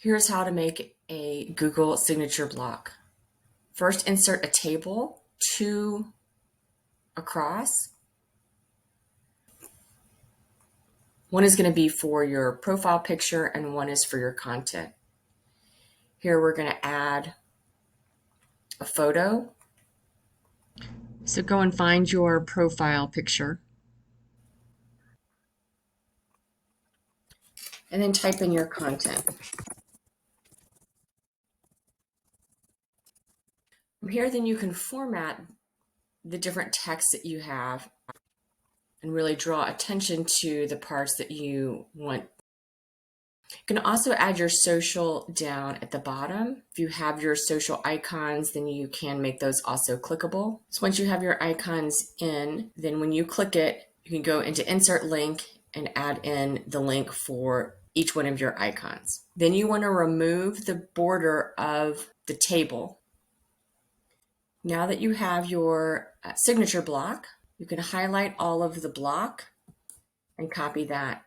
Here's how to make a Google signature block. First, insert a table, two across. One is going to be for your profile picture and one is for your content. Here we're going to add a photo. So go and find your profile picture and then type in your content. From here, then you can format the different text that you have and really draw attention to the parts that you want. You can also add your social down at the bottom. If you have your social icons, then you can make those also clickable. So once you have your icons in, then when you click it, you can go into Insert Link and add in the link for each one of your icons. Then you want to remove the border of the table. Now that you have your signature block, you can highlight all of the block and copy that,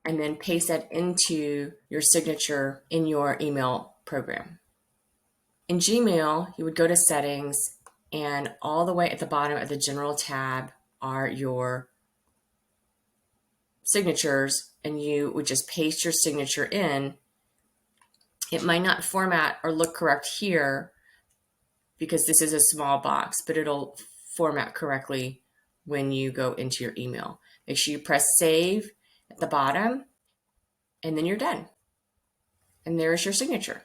and then paste that into your signature in your email program. In Gmail, you would go to Settings, and all the way at the bottom of the General tab are your signatures, and you would just paste your signature in. It might not format or look correct here because this is a small box, but it'll format correctly when you go into your email. Make sure you press Save at the bottom, and then you're done. And there's your signature.